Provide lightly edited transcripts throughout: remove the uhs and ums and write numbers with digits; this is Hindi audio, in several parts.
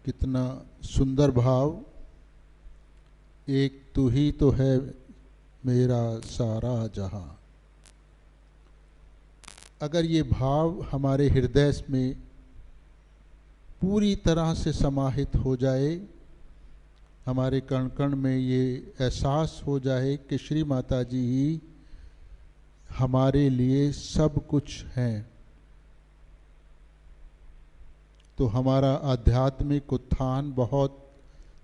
कितना सुंदर भाव। एक तू ही तो है मेरा सारा जहां। अगर ये भाव हमारे हृदय में पूरी तरह से समाहित हो जाए, हमारे कण कण में ये एहसास हो जाए कि श्री माता जी ही हमारे लिए सब कुछ हैं, तो हमारा आध्यात्मिक उत्थान बहुत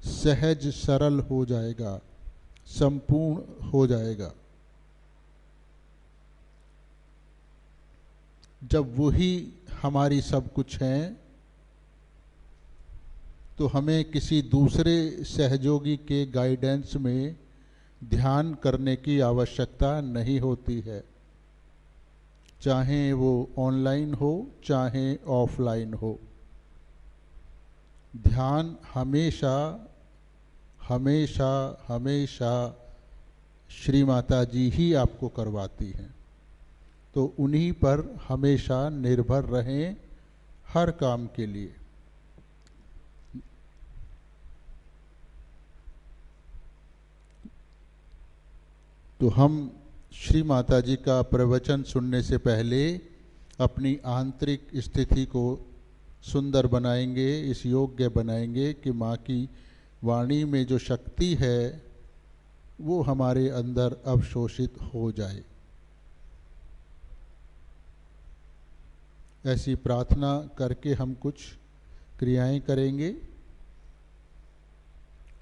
सहज सरल हो जाएगा, संपूर्ण हो जाएगा। जब वही हमारी सब कुछ हैं, तो हमें किसी दूसरे सहयोगी के गाइडेंस में ध्यान करने की आवश्यकता नहीं होती है, चाहे वो ऑनलाइन हो चाहे ऑफलाइन हो। ध्यान हमेशा हमेशा हमेशा श्री माता जी ही आपको करवाती हैं, तो उन्हीं पर हमेशा निर्भर रहें हर काम के लिए। तो हम श्री माता जी का प्रवचन सुनने से पहले अपनी आंतरिक स्थिति को सुंदर बनाएंगे, इस योग्य बनाएंगे कि माँ की वाणी में जो शक्ति है वो हमारे अंदर अवशोषित हो जाए। ऐसी प्रार्थना करके हम कुछ क्रियाएं करेंगे।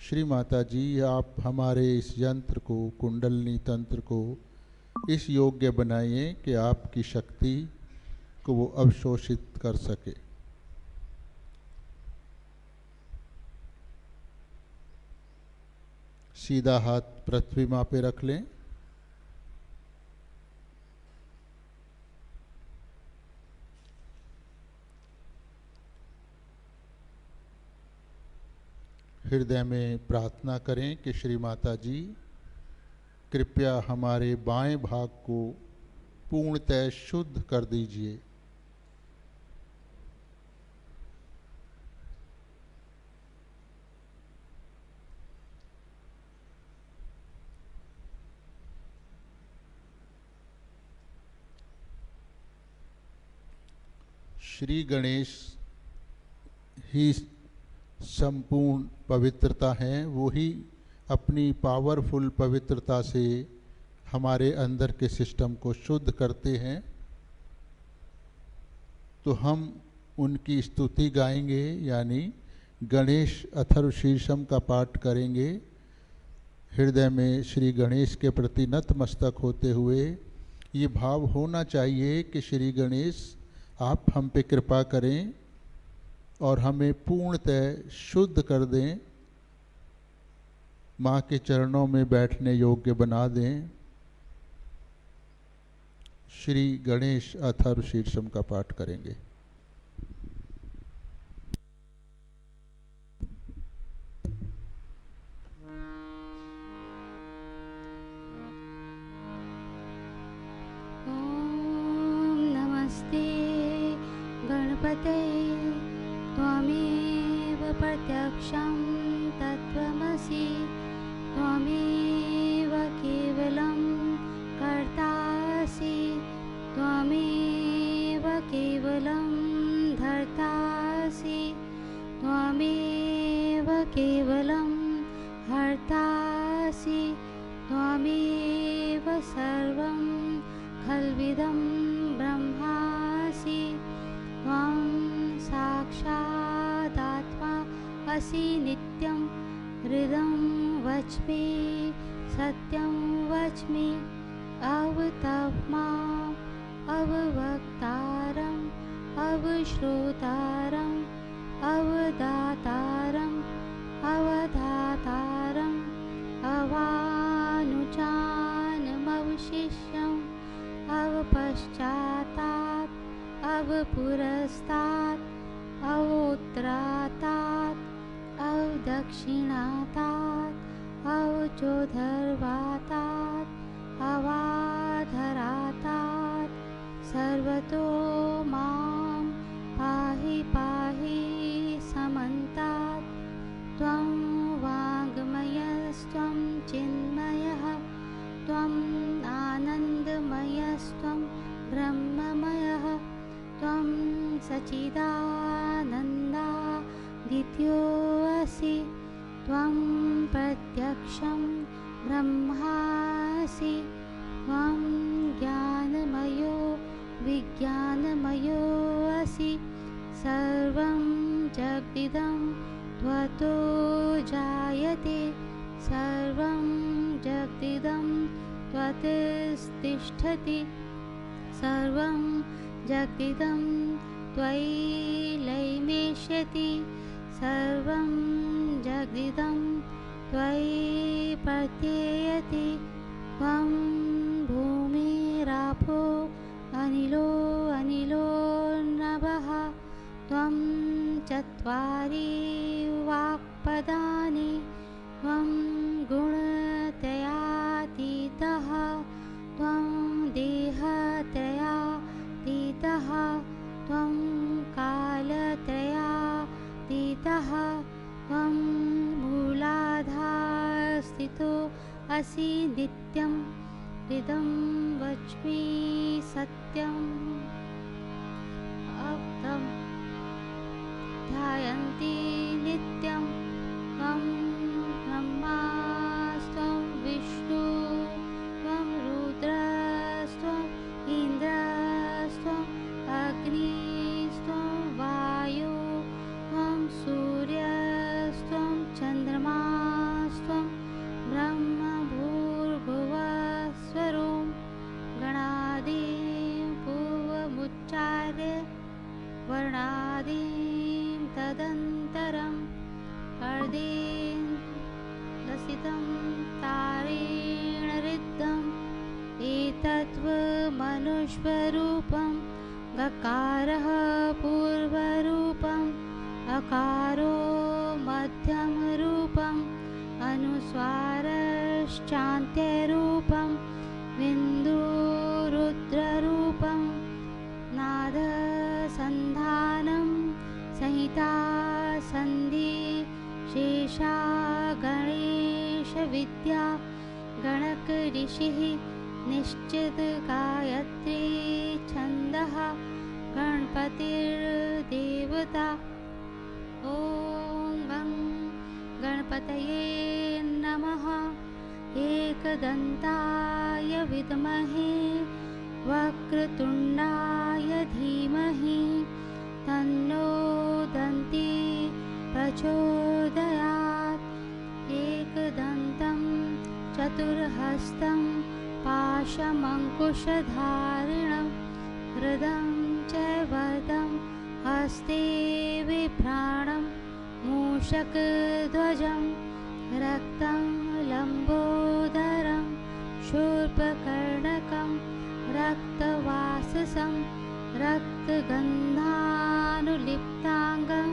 श्री माता जी, आप हमारे इस यंत्र को, कुंडलनी तंत्र को इस योग्य बनाइए कि आपकी शक्ति को वो अवशोषित कर सके। सीधा हाथ पृथ्वी माँ पे रख लें। हृदय में प्रार्थना करें कि श्री माता जी कृपया हमारे बाएं भाग को पूर्णतः शुद्ध कर दीजिए। श्री गणेश ही संपूर्ण पवित्रता हैं, वो ही अपनी पावरफुल पवित्रता से हमारे अंदर के सिस्टम को शुद्ध करते हैं। तो हम उनकी स्तुति गाएंगे, यानी गणेश अथर्वशीर्षम का पाठ करेंगे। हृदय में श्री गणेश के प्रति नतमस्तक होते हुए ये भाव होना चाहिए कि श्री गणेश आप हम पे कृपा करें और हमें पूर्णतः शुद्ध कर दें, माँ के चरणों में बैठने योग्य बना दें। श्री गणेश अथर्वशीर्षम का पाठ करेंगे। ओम नमस्ते गणपते त्वमेव प्रत्यक्षं तत्त्वमसि त्वमेव केवलं कर्तासि त्वमेव केवलं धर्तासि त्वमेव केवलं हर्तासि त्वमेव सर्वं खल्विदं ब्रह्मासि त्वं साक्षादात्मा असि नित्यं हृदं वच्मि सत्यं वच्मि अवतप्माम् अववक्तारम् अवश्रोतारम् अवदातारम् अवधातारम् अवानुचानमवशिष्यम् अवपश्चातात् अवपुरस्तात् अवोत्तरातात् अवदक्षिणातात् अवचोधर्वातात् अवाधरातात् सर्वतो मां पाहि पाहि समन्तात् ब्रह्ममयः त्वं सच्चिदानन्दादित्योऽसि त्वं प्रत्यक्षं ब्रह्मासि त्वं ज्ञानमयो विज्ञानमयोऽसि सर्वं जगदिदं त्वतो जायते सर्वं जगदिदं त्वतिष्ठति सर्वं जगदिदं त्वयि लयमेष्यति सर्वं जगदिदं त्वयि प्रत्ययति त्वं भूमिरापो अनिलो नभः त्वं चत्वारि वाक्पदानि त्वं गुणत्रयातीतः त्वं देहत्रयातीतः त्वं कालत्रयातीतः त्वं मूलाधारस्थितो असि नित्यं इदं वच्मि सत्यम् अव्यक्तं ध्यायन्ति नित्यं त्वं ब्रह्मास्त्वं विष्णु त्वं रुद्रस्त्वम् इन्द्रस्त्वम् अग्निस्त्वं वायु त्वं सूर्यस्त्वं चन्द्रमास्त्वं ब्रह्म भूर्भुवस्वरूं गणादिं पूर्वमुच्चार्य वर्णादिं तदन्तरं हृदिं लसितं तारेण रिद्धम् एतत्त्वमनुस्वरूपं गकारः पूर्वरूपम् अकारो मध्यमरूपम् अनुस्वारश्चान्त्यरूपं बिन्दुरुद्ररूपं नादसन्धानं संहिता सन्धि शेषा गणेशविद्या गणकऋषिः निश्चित गायत्री छन्दः गणपतिर्देवता ॐ गं गणपतये नमः एकदन्ताय विद्महे वक्रतुण्डाय धीमहि तन्नो दन्ती प्रचोदयात् एकदन्तं चतुर्हस्तं पाशमङ्कुशधारिणं हृदं च वरदं हस्ते बिभ्राणं मूषकध्वजं रक्तं लम्बोदरं शूर्पकर्णकं रक्तवाससं रक्तगन्धानुलिप्ताङ्गं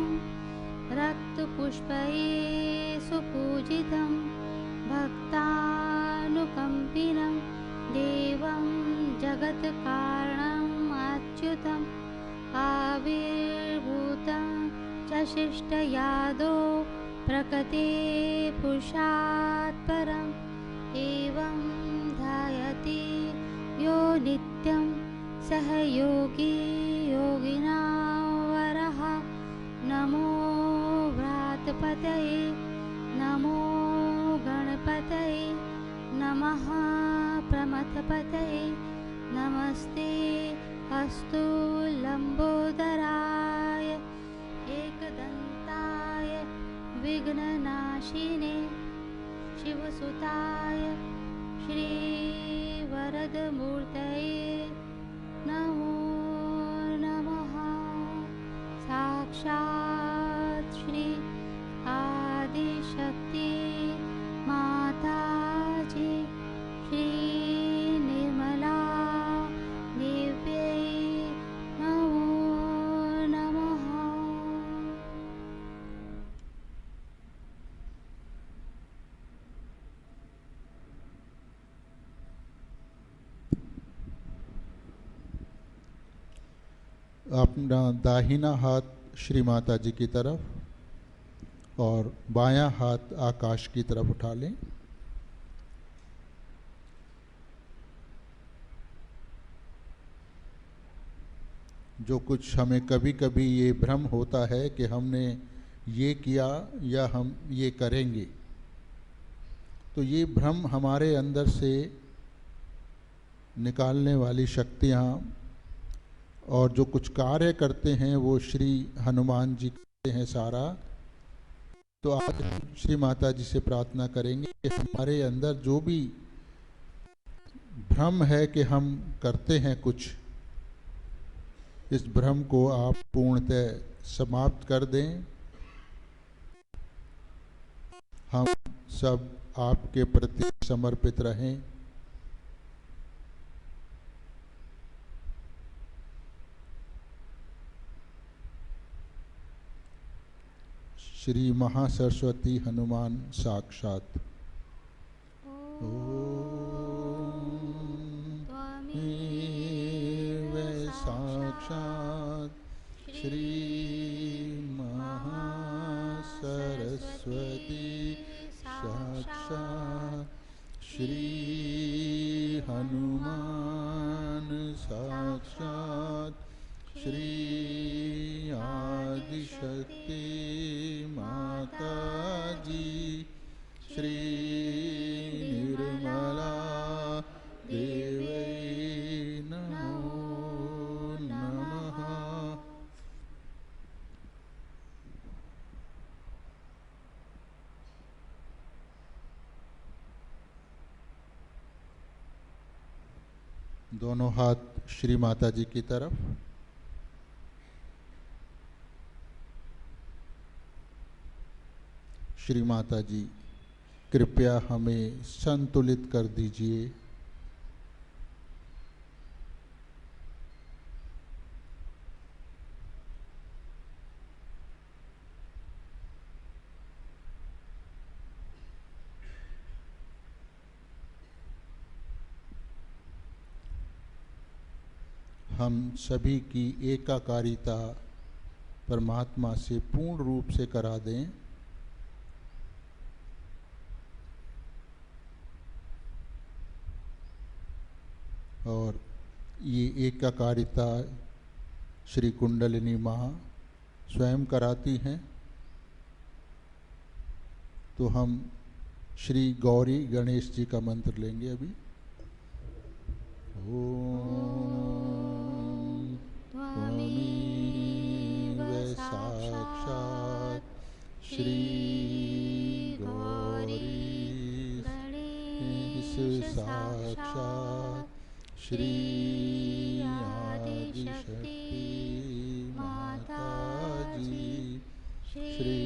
रक्तपुष्पैः सुपूजितं भक्तानुकम्पिनं देवं जगत्कारणम् अच्युतम् आविर्भूतं च शिष्टयादो प्रकृते पुरुषात् परम् एवं ध्यायति यो नित्यं सह योगी योगिनां वरः नमो व्रातपतये नमो गणपतये नमः प्रमथपतये नमस्ते अस्तु लम्बोदराय एकदन्ताय विघ्ननाशिने शिवसुताय श्रीवरदमूर्तये नमो नमः साक्षात् श्री आदिशक्ति माताजी श्री निर्मला देव्यै नमो नमः। अपना दाहिना हाथ श्री माता जी की तरफ और बायां हाथ आकाश की तरफ उठा लें। जो कुछ हमें कभी कभी ये भ्रम होता है कि हमने ये किया या हम ये करेंगे, तो ये भ्रम हमारे अंदर से निकालने वाली शक्तियाँ और जो कुछ कार्य करते हैं वो श्री हनुमान जी करते हैं सारा। तो आज श्री माता जी से प्रार्थना करेंगे कि हमारे अंदर जो भी भ्रम है कि हम करते हैं कुछ, इस भ्रम को आप पूर्णतः समाप्त कर दें। हम सब आपके प्रति समर्पित रहें। श्री महासरस्वती हनुमान साक्षात। साक्षात श्री महासरस्वती साक्षात श्री हनुमान साक्षात श्री आदिशक्ति माता जी श्री निर्मला देवी नमो नमः। दोनों हाथ श्री माता जी की तरफ। श्री माता जी कृपया हमें संतुलित कर दीजिए। हम सभी की एकाकारिता परमात्मा से पूर्ण रूप से करा दें। और ये एकाकारिता श्री कुंडलिनी माँ स्वयं कराती हैं। तो हम श्री गौरी गणेश जी का मंत्र लेंगे अभी। ओम त्वमेव साक्षात् श्री गौरी गणेश साक्षात् श्री आदिशक्ति माता जी श्री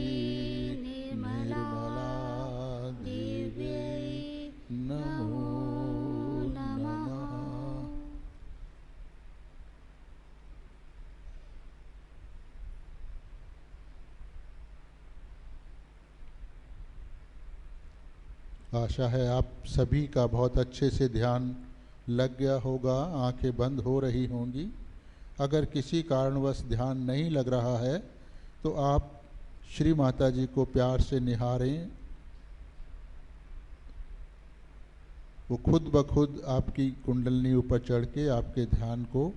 निर्मला देवी नमो नमः। आशा है आप सभी का बहुत अच्छे से ध्यान लग गया होगा, आंखें बंद हो रही होंगी। अगर किसी कारणवश ध्यान नहीं लग रहा है तो आप श्री माता जी को प्यार से निहारें। वो खुद ब खुद आपकी कुंडलनी ऊपर चढ़ के आपके ध्यान को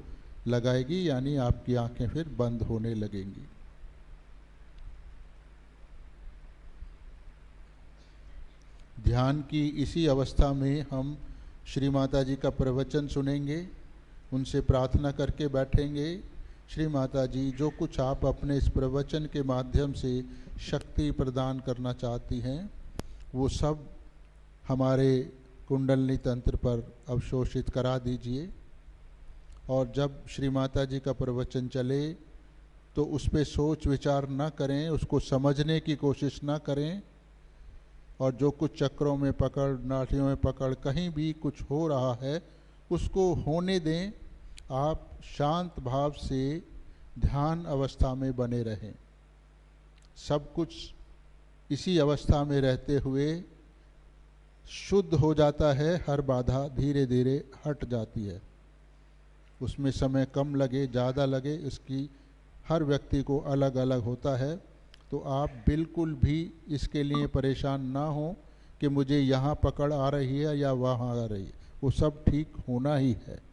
लगाएगी, यानी आपकी आंखें फिर बंद होने लगेंगी। ध्यान की इसी अवस्था में हम श्री माता जी का प्रवचन सुनेंगे, उनसे प्रार्थना करके बैठेंगे। श्री माता जी, जो कुछ आप अपने इस प्रवचन के माध्यम से शक्ति प्रदान करना चाहती हैं, वो सब हमारे कुंडलनी तंत्र पर अवशोषित करा दीजिए। और जब श्री माता जी का प्रवचन चले तो उस पर सोच विचार ना करें, उसको समझने की कोशिश ना करें। और जो कुछ चक्रों में पकड़, नाठियों में पकड़, कहीं भी कुछ हो रहा है उसको होने दें। आप शांत भाव से ध्यान अवस्था में बने रहें। सब कुछ इसी अवस्था में रहते हुए शुद्ध हो जाता है, हर बाधा धीरे धीरे हट जाती है। उसमें समय कम लगे ज़्यादा लगे, इसकी हर व्यक्ति को अलग अलग होता है। तो आप बिल्कुल भी इसके लिए परेशान ना हो कि मुझे यहाँ पकड़ आ रही है या वहाँ आ रही है, वो सब ठीक होना ही है।